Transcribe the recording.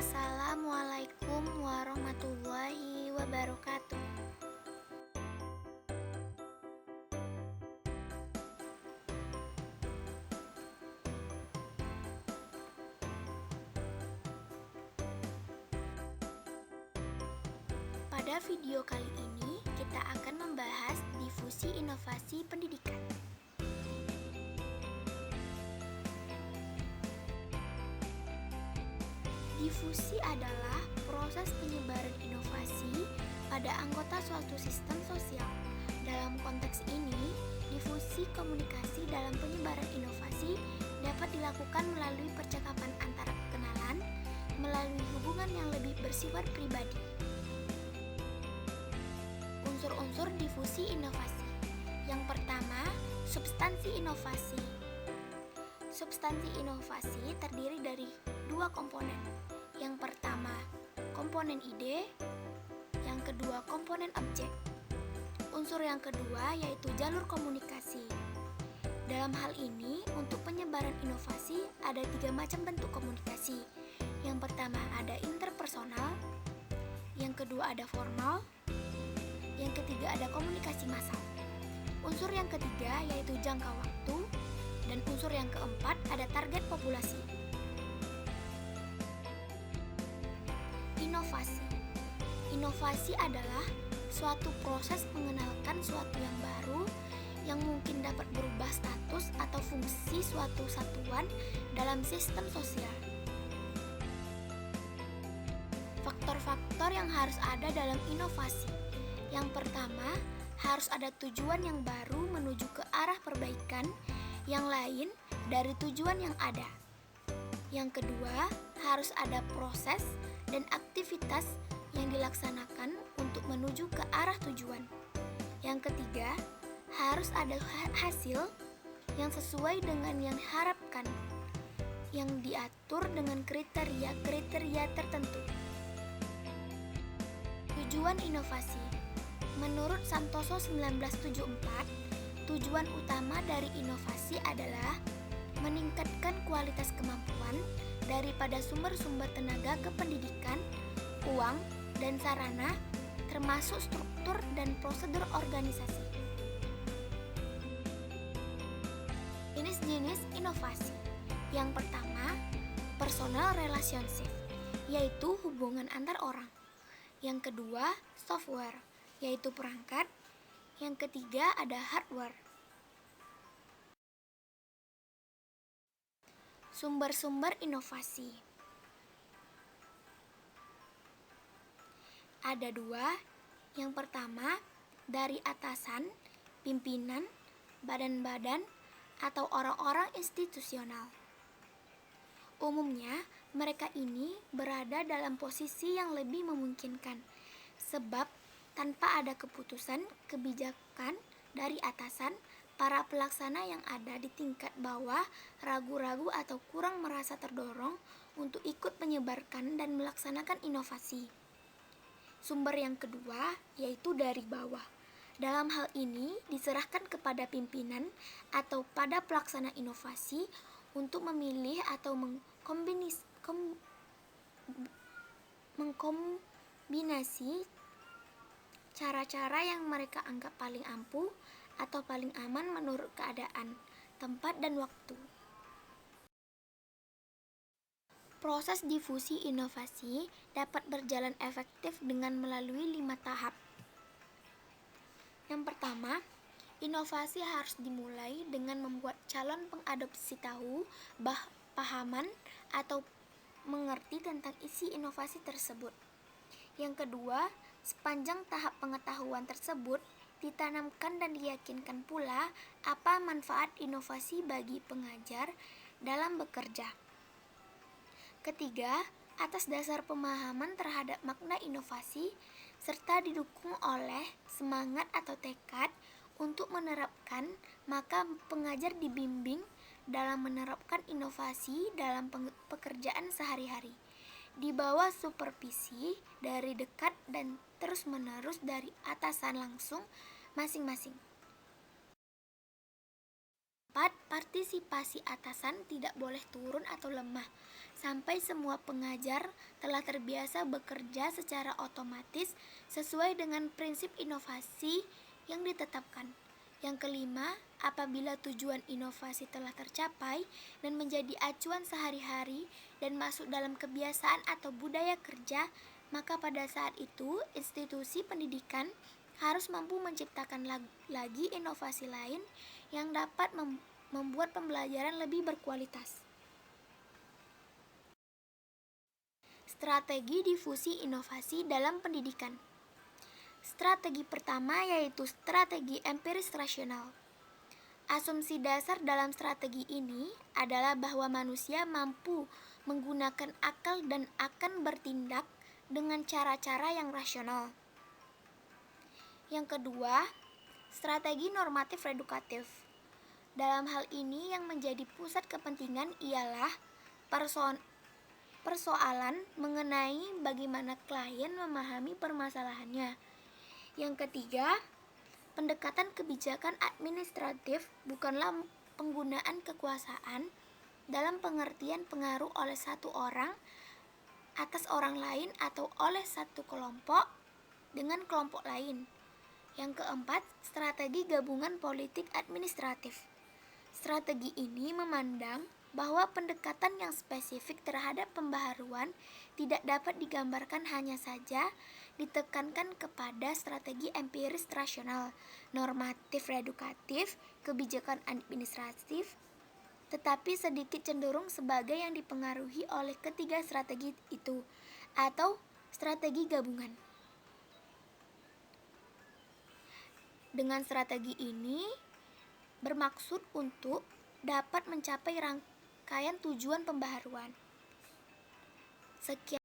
Assalamualaikum warahmatullahi wabarakatuh. Pada video kali ini, kita akan membahas difusi inovasi pendidikan. Difusi adalah proses penyebaran inovasi pada anggota suatu sistem sosial. Dalam konteks ini, difusi komunikasi dalam penyebaran inovasi dapat dilakukan melalui percakapan antara kenalan, melalui hubungan yang lebih bersifat pribadi. Unsur-unsur difusi inovasi. Yang pertama, substansi inovasi. Substansi inovasi terdiri dari dua komponen. Yang pertama, komponen ide. Yang kedua, komponen objek. Unsur yang kedua yaitu jalur komunikasi. Dalam hal ini, untuk penyebaran inovasi ada 3 macam bentuk komunikasi. Yang pertama ada interpersonal, yang kedua ada formal, yang ketiga ada komunikasi massal. Unsur yang ketiga yaitu jangka waktu, dan unsur yang keempat ada target populasi. Inovasi. Inovasi adalah suatu proses mengenalkan suatu yang baru yang mungkin dapat berubah status atau fungsi suatu satuan dalam sistem sosial. Faktor-faktor yang harus ada dalam inovasi. Yang pertama, harus ada tujuan yang baru menuju ke arah perbaikan yang lain dari tujuan yang ada. Yang kedua, harus ada proses dan aktivitas yang dilaksanakan untuk menuju ke arah tujuan. Yang ketiga, harus ada hasil yang sesuai dengan yang diharapkan, yang diatur dengan kriteria-kriteria tertentu. Tujuan inovasi. Menurut Santoso 1974, tujuan utama dari inovasi adalah meningkatkan kualitas kemampuan daripada sumber-sumber tenaga kependidikan, uang, dan sarana, termasuk struktur dan prosedur organisasi. Jenis-jenis inovasi. Yang pertama, personal relationship, yaitu hubungan antar orang. Yang kedua, software, yaitu perangkat. Yang ketiga ada hardware. Sumber-sumber inovasi. Ada 2. Yang pertama, dari atasan, pimpinan, badan-badan, atau orang-orang institusional. Umumnya, mereka ini berada dalam posisi yang lebih memungkinkan, sebab tanpa ada keputusan kebijakan dari atasan, para pelaksana yang ada di tingkat bawah ragu-ragu atau kurang merasa terdorong untuk ikut menyebarkan dan melaksanakan inovasi. Sumber yang kedua yaitu dari bawah. Dalam hal ini diserahkan kepada pimpinan atau pada pelaksana inovasi untuk memilih atau mengkombinasi cara-cara yang mereka anggap paling ampuh atau paling aman menurut keadaan, tempat, dan waktu. Proses difusi inovasi dapat berjalan efektif dengan melalui 5 tahap. Yang pertama, inovasi harus dimulai dengan membuat calon pengadopsi tahu, pahaman, atau mengerti tentang isi inovasi tersebut. Yang kedua, sepanjang tahap pengetahuan tersebut, ditanamkan dan diyakinkan pula apa manfaat inovasi bagi pengajar dalam bekerja. Ketiga, atas dasar pemahaman terhadap makna inovasi, serta didukung oleh semangat atau tekad untuk menerapkan, maka pengajar dibimbing dalam menerapkan inovasi dalam pekerjaan sehari-hari, di bawah supervisi dari dekat dan terus-menerus dari atasan langsung masing-masing. 4. partisipasi atasan tidak boleh turun atau lemah sampai semua pengajar telah terbiasa bekerja secara otomatis sesuai dengan prinsip inovasi yang ditetapkan. Yang kelima, apabila tujuan inovasi telah tercapai dan menjadi acuan sehari-hari dan masuk dalam kebiasaan atau budaya kerja, maka pada saat itu institusi pendidikan harus mampu menciptakan lagi inovasi lain yang dapat membuat pembelajaran lebih berkualitas. Strategi difusi inovasi dalam pendidikan. Strategi pertama yaitu strategi empiris rasional. Asumsi dasar dalam strategi ini adalah bahwa manusia mampu menggunakan akal dan akan bertindak dengan cara-cara yang rasional. Yang kedua, strategi normatif redukatif. Dalam hal ini yang menjadi pusat kepentingan ialah persoalan mengenai bagaimana klien memahami permasalahannya. Yang ketiga, pendekatan kebijakan administratif bukanlah penggunaan kekuasaan dalam pengertian pengaruh oleh satu orang atas orang lain atau oleh satu kelompok dengan kelompok lain. Yang keempat, strategi gabungan politik administratif. Strategi ini memandang bahwa pendekatan yang spesifik terhadap pembaharuan tidak dapat digambarkan hanya saja ditekankan kepada strategi empiris rasional, normatif redukatif, kebijakan administratif, tetapi sedikit cenderung sebagai yang dipengaruhi oleh ketiga strategi itu, atau strategi gabungan. Dengan strategi ini bermaksud untuk dapat mencapai rangkaian tujuan pembaharuan. Sekian.